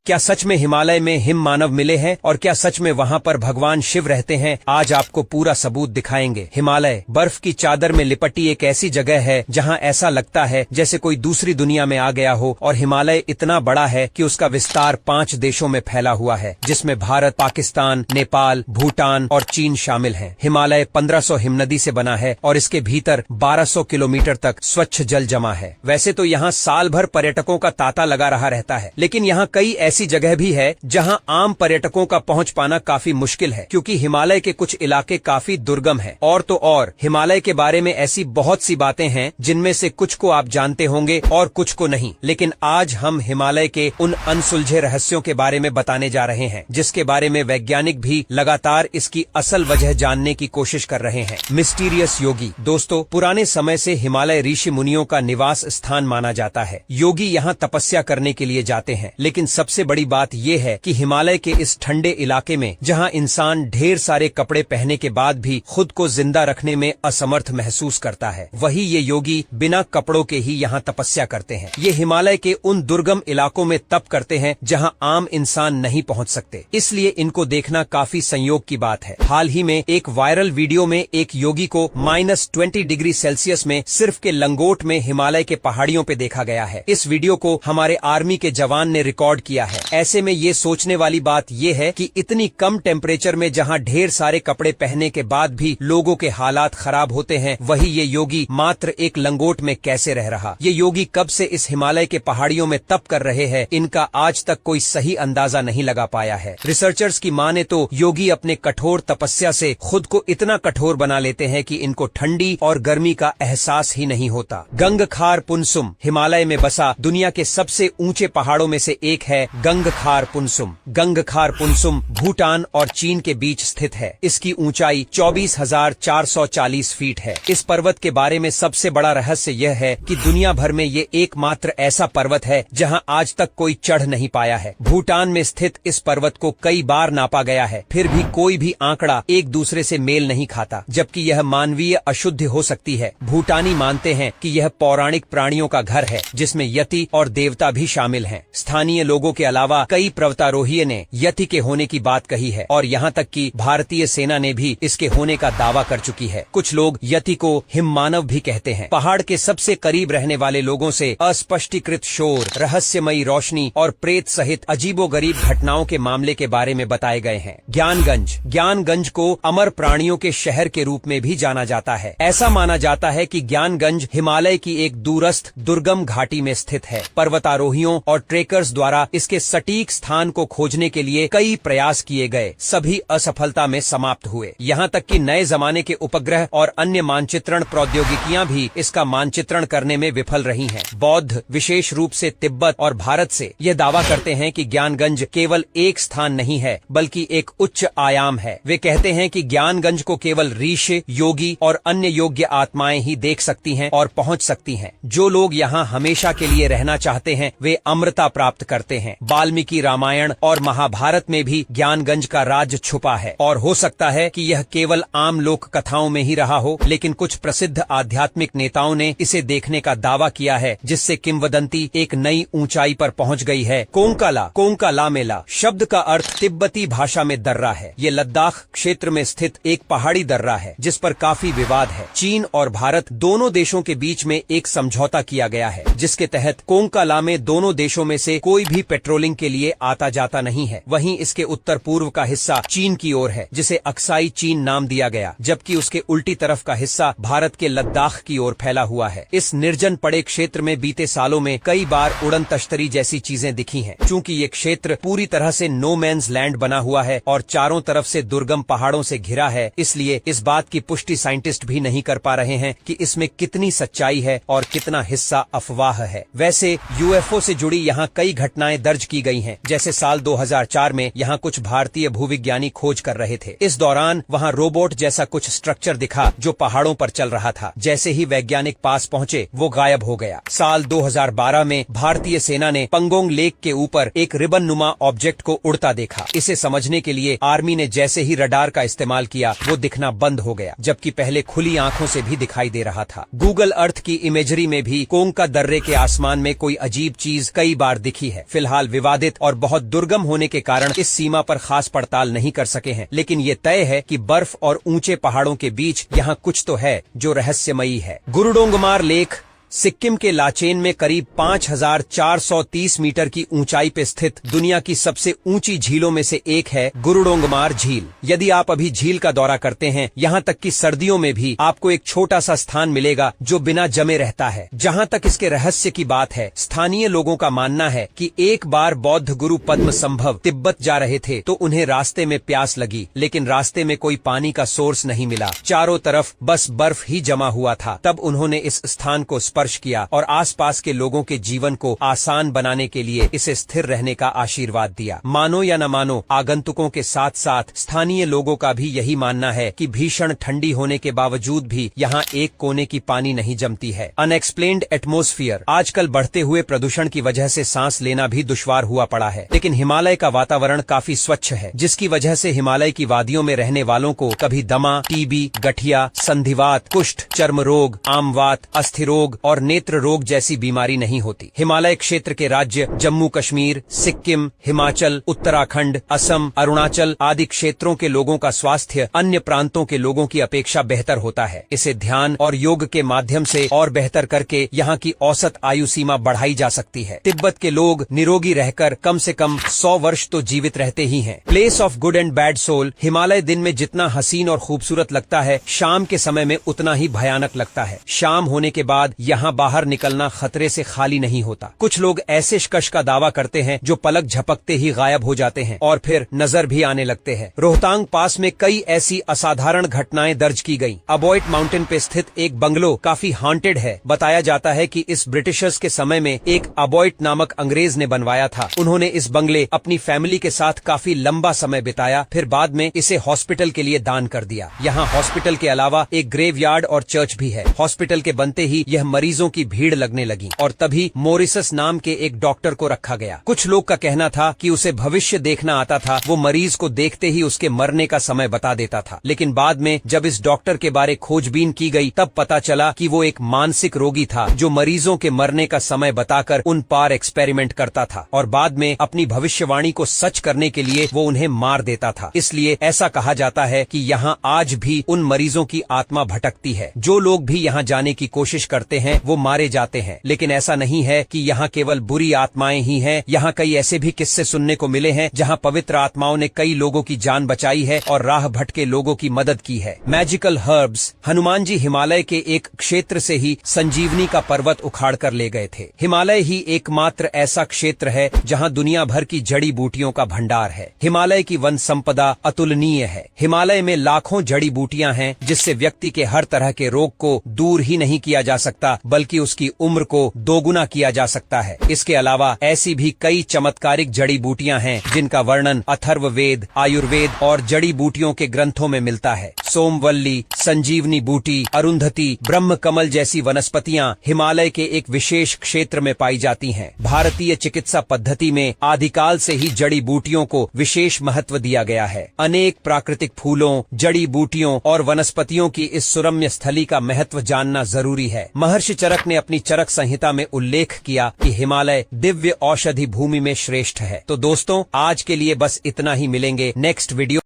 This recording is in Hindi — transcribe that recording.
क्या सच में हिमालय में हिम मानव मिले हैं और क्या सच में वहाँ पर भगवान शिव रहते हैं? आज आपको पूरा सबूत दिखाएंगे। हिमालय बर्फ की चादर में लिपटी एक ऐसी जगह है जहाँ ऐसा लगता है जैसे कोई दूसरी दुनिया में आ गया हो, और हिमालय इतना बड़ा है कि उसका विस्तार 5 देशों में फैला हुआ है, जिसमें भारत, पाकिस्तान, नेपाल, भूटान और चीन शामिल हैं। हिमालय 1500 हिमनदी से बना है और इसके भीतर 1200 किलोमीटर तक स्वच्छ जल जमा है। वैसे तो यहाँ साल भर पर्यटकों का तांता लगा रहा रहता है, लेकिन यहाँ कई ऐसी जगह भी है जहां आम पर्यटकों का पहुंच पाना काफी मुश्किल है, क्योंकि हिमालय के कुछ इलाके काफी दुर्गम हैं। और तो और हिमालय के बारे में ऐसी बहुत सी बातें हैं जिनमें से कुछ को आप जानते होंगे और कुछ को नहीं। लेकिन आज हम हिमालय के उन अनसुलझे रहस्यों के बारे में बताने जा रहे हैं, जिसके बारे में वैज्ञानिक भी लगातार इसकी असल वजह जानने की कोशिश कर रहे हैं। मिस्टीरियस योगी। दोस्तों, पुराने समय से हिमालय ऋषि मुनियों का निवास स्थान माना जाता है। योगी यहाँ तपस्या करने के लिए जाते हैं, लेकिन सबसे बड़ी बात यह है कि हिमालय के इस ठंडे इलाके में जहां इंसान ढेर सारे कपड़े पहनने के बाद भी खुद को जिंदा रखने में असमर्थ महसूस करता है, वही ये योगी बिना कपड़ों के ही यहाँ तपस्या करते हैं। ये हिमालय के उन दुर्गम इलाकों में तप करते हैं जहां आम इंसान नहीं पहुंच सकते, इसलिए इनको देखना काफी संयोग की बात है। हाल ही में एक वायरल वीडियो में एक योगी को -20 डिग्री सेल्सियस में सिर्फ के लंगोट में हिमालय के पहाड़ियों पे देखा गया है। इस वीडियो को हमारे आर्मी के जवान ने रिकॉर्ड किया है। ऐसे में ये सोचने वाली बात ये है कि इतनी कम टेम्परेचर में जहां ढेर सारे कपड़े पहनने के बाद भी लोगों के हालात खराब होते हैं, वही ये योगी मात्र एक लंगोट में कैसे रह रहा। ये योगी कब से इस हिमालय के पहाड़ियों में तप कर रहे हैं, इनका आज तक कोई सही अंदाजा नहीं लगा पाया है। रिसर्चर्स की माने तो योगी अपने कठोर तपस्या से खुद को इतना कठोर बना लेते हैं कि इनको ठंडी और गर्मी का एहसास ही नहीं होता। गंगखार पुनसुम हिमालय में बसा दुनिया के सबसे ऊंचे पहाड़ों में से एक है गंगखार पुनसुम। गंगखार पुनसुम भूटान और चीन के बीच स्थित है। इसकी ऊंचाई 24,440 फीट है। इस पर्वत के बारे में सबसे बड़ा रहस्य यह है कि दुनिया भर में ये एकमात्र ऐसा पर्वत है जहां आज तक कोई चढ़ नहीं पाया है। भूटान में स्थित इस पर्वत को कई बार नापा गया है, फिर भी कोई भी आंकड़ा एक दूसरे से मेल नहीं खाता, जबकि यह मानवीय अशुद्धि हो सकती है। भूटानी मानते हैं कि यह पौराणिक प्राणियों का घर है, जिसमें यति और देवता भी शामिल हैं। स्थानीय लोगों के अलावा कई पर्वतारोहियों ने यति के होने की बात कही है, और यहाँ तक कि भारतीय सेना ने भी इसके होने का दावा कर चुकी है। कुछ लोग यति को हिममानव भी कहते हैं। पहाड़ के सबसे करीब रहने वाले लोगों से अस्पष्टीकृत शोर, रहस्यमयी रोशनी और प्रेत सहित अजीबोगरीब घटनाओं के मामले के बारे में बताए गए हैं। ज्ञानगंज को अमर प्राणियों के शहर के रूप में भी जाना जाता है। ऐसा माना जाता है कि ज्ञानगंज हिमालय की एक दूरस्थ दुर्गम घाटी में स्थित है। पर्वतारोहियों और ट्रेकर्स द्वारा इसके सटीक स्थान को खोजने के लिए कई प्रयास किए गए, सभी असफलता में समाप्त हुए। यहाँ तक कि नए जमाने के उपग्रह और अन्य मानचित्रण प्रौद्योगिकियां भी इसका मानचित्रण करने में विफल रही हैं। बौद्ध, विशेष रूप से तिब्बत और भारत से यह दावा करते हैं कि ज्ञानगंज केवल एक स्थान नहीं है, बल्कि एक उच्च आयाम है। वे कहते हैं कि ज्ञानगंज को केवल ऋषि, योगी और अन्य योग्य आत्माएं ही देख सकती हैं और पहुंच सकती हैं। जो लोग यहाँ हमेशा के लिए रहना चाहते हैं, वे अमृता प्राप्त करते हैं। वाल्मीकि रामायण और महाभारत में भी ज्ञानगंज का राज छुपा है, और हो सकता है कि यह केवल आम लोक कथाओं में ही रहा हो, लेकिन कुछ प्रसिद्ध आध्यात्मिक नेताओं ने इसे देखने का दावा किया है, जिससे किंवदंती एक नई ऊंचाई पर पहुंच गई है। कोंकाला मेला शब्द का अर्थ तिब्बती भाषा में दर्रा है। ये लद्दाख क्षेत्र में स्थित एक पहाड़ी दर्रा है, जिस पर काफी विवाद है। चीन और भारत दोनों देशों के बीच में एक समझौता किया गया है, जिसके तहत कोंकाला में दोनों देशों में से कोई भी पेट्रोलिंग के लिए आता जाता नहीं है। वहीं इसके उत्तर पूर्व का हिस्सा चीन की ओर है, जिसे अक्साई चीन नाम दिया गया, जबकि उसके उल्टी तरफ का हिस्सा भारत के लद्दाख की ओर फैला हुआ है। इस निर्जन पड़े क्षेत्र में बीते सालों में कई बार उड़न तश्तरी जैसी चीजें दिखी हैं। चूंकि ये क्षेत्र पूरी तरह से नो मैन्स लैंड बना हुआ है और चारों तरफ से दुर्गम पहाड़ों से घिरा है, इसलिए इस बात की पुष्टि साइंटिस्ट भी नहीं कर पा रहे हैं कि इसमें कितनी सच्चाई है और कितना हिस्सा अफवाह है। वैसे यूएफओ से जुड़ी यहाँ कई घटनाएं दर्ज की गई हैं, जैसे साल 2004 में यहाँ कुछ भारतीय भूविज्ञानी खोज कर रहे थे। इस दौरान वहाँ रोबोट जैसा कुछ स्ट्रक्चर दिखा जो पहाड़ों पर चल रहा था। जैसे ही वैज्ञानिक पास पहुँचे, वो गायब हो गया। साल 2012 में भारतीय सेना ने पंगोंग लेक के ऊपर एक रिबन नुमा ऑब्जेक्ट को उड़ता देखा। इसे समझने के लिए आर्मी ने जैसे ही रडार का इस्तेमाल किया, वो दिखना बंद हो गया, जबकि पहले खुली आंखों से भी दिखाई दे रहा था। गूगल अर्थ की इमेजरी में भी कोंका दर्रे के आसमान में कोई अजीब चीज कई बार दिखी है। फिलहाल विवादित और बहुत दुर्गम होने के कारण इस सीमा पर खास पड़ताल नहीं कर सके हैं, लेकिन ये तय है कि बर्फ और ऊंचे पहाड़ों के बीच यहाँ कुछ तो है जो रहस्यमयी है। गुरुडोंगमार लेक सिक्किम के लाचेन में करीब 5430 मीटर की ऊंचाई पे स्थित दुनिया की सबसे ऊंची झीलों में से एक है गुरुडोंगमार झील। यदि आप अभी झील का दौरा करते हैं, यहाँ तक कि सर्दियों में भी आपको एक छोटा सा स्थान मिलेगा जो बिना जमे रहता है। जहाँ तक इसके रहस्य की बात है, स्थानीय लोगों का मानना है कि एक बार बौद्ध गुरु पद्मसंभव तिब्बत जा रहे थे तो उन्हें रास्ते में प्यास लगी, लेकिन रास्ते में कोई पानी का सोर्स नहीं मिला। चारों तरफ बस बर्फ ही जमा हुआ था। तब उन्होंने इस स्थान को स्पर्श किया और आसपास के लोगों के जीवन को आसान बनाने के लिए इसे स्थिर रहने का आशीर्वाद दिया। मानो या न मानो, आगंतुकों के साथ साथ स्थानीय लोगों का भी यही मानना है कि भीषण ठंडी होने के बावजूद भी यहाँ एक कोने की पानी नहीं जमती है। Unexplained atmosphere. आजकल बढ़ते हुए प्रदूषण की वजह से सांस लेना भी दुश्वार हुआ पड़ा है, लेकिन हिमालय का वातावरण काफी स्वच्छ है, जिसकी वजह से हिमालय की वादियों में रहने वालों को कभी दमा, टीबी, गठिया, संधिवात, कुष्ठ, चर्म रोग, आमवात, अस्थि रोग और नेत्र रोग जैसी बीमारी नहीं होती। हिमालय क्षेत्र के राज्य जम्मू कश्मीर, सिक्किम, हिमाचल, उत्तराखंड, असम, अरुणाचल आदि क्षेत्रों के लोगों का स्वास्थ्य अन्य प्रांतों के लोगों की अपेक्षा बेहतर होता है। इसे ध्यान और योग के माध्यम से और बेहतर करके यहाँ की औसत आयु सीमा बढ़ाई जा सकती है। तिब्बत के लोग निरोगी रहकर कम से कम 100 वर्ष तो जीवित रहते ही हैं। Place of good and bad soul. Himalaya दिन में जितना हसीन और खूबसूरत लगता है, शाम के समय में उतना ही भयानक लगता है। शाम होने के बाद यहाँ बाहर निकलना खतरे से खाली नहीं होता। कुछ लोग ऐसे शिकश का दावा करते हैं जो पलक झपकते ही गायब हो जाते हैं और फिर नजर भी आने लगते हैं। रोहतांग पास में कई ऐसी असाधारण घटनाएं दर्ज की गईं। अबॉइट माउंटेन पे स्थित एक बंगलो काफी हॉन्टेड है। बताया जाता है कि इस ब्रिटिशर्स के समय में एक अबॉइट नामक अंग्रेज ने बनवाया था। उन्होंने इस बंगले अपनी फैमिली के साथ काफी लंबा समय बिताया, फिर बाद में इसे हॉस्पिटल के लिए दान कर दिया। यहाँ हॉस्पिटल के अलावा एक ग्रेवयार्ड और चर्च भी है। हॉस्पिटल के बनते ही यह मरीजों की भीड़ लगने लगी और तभी मोरिसस नाम के एक डॉक्टर को रखा गया। कुछ लोग का कहना था कि उसे भविष्य देखना आता था। वो मरीज को देखते ही उसके मरने का समय बता देता था, लेकिन बाद में जब इस डॉक्टर के बारे खोजबीन की गई तब पता चला कि वो एक मानसिक रोगी था जो मरीजों के मरने का समय बताकर उन पार एक्सपेरिमेंट करता था और बाद में अपनी भविष्यवाणी को सच करने के लिए वो उन्हें मार देता था। इसलिए ऐसा कहा जाता है कि यहाँ आज भी उन मरीजों की आत्मा भटकती है। जो लोग भी यहाँ जाने की कोशिश करते हैं वो मारे जाते हैं। लेकिन ऐसा नहीं है कि यहाँ केवल बुरी आत्माएं ही हैं। यहाँ कई ऐसे भी किस्से सुनने को मिले हैं जहाँ पवित्र आत्माओं ने कई लोगों की जान बचाई है और राह भटके लोगों की मदद की है। Magical herbs. हनुमान जी हिमालय के एक क्षेत्र से ही संजीवनी का पर्वत उखाड़ कर ले गए थे। हिमालय ही एकमात्र ऐसा क्षेत्र है जहाँ दुनिया भर की जड़ी बूटियों का भंडार है। हिमालय की वन संपदा अतुलनीय है। हिमालय में लाखों जड़ी बूटियां हैं जिससे व्यक्ति के हर तरह के रोग को दूर ही नहीं किया जा सकता, बल्कि उसकी उम्र को दोगुना किया जा सकता है। इसके अलावा ऐसी भी कई चमत्कारिक जड़ी बूटियां हैं जिनका वर्णन अथर्ववेद, आयुर्वेद और जड़ी बूटियों के ग्रंथों में मिलता है। सोमवल्ली, संजीवनी बूटी, अरुंधति, ब्रह्म कमल जैसी वनस्पतियां हिमालय के एक विशेष क्षेत्र में पाई जाती हैं। भारतीय चिकित्सा पद्धति में आदिकाल से ही जड़ी बूटियों को विशेष महत्व दिया गया है। अनेक प्राकृतिक फूलों, जड़ी बूटियों और वनस्पतियों की इस सुरम्य स्थली का महत्व जानना जरूरी है। महर्षि चरक ने अपनी चरक संहिता में उल्लेख किया कि हिमालय दिव्य औषधि भूमि में श्रेष्ठ है। तो दोस्तों, आज के लिए बस इतना ही। मिलेंगे नेक्स्ट वीडियो।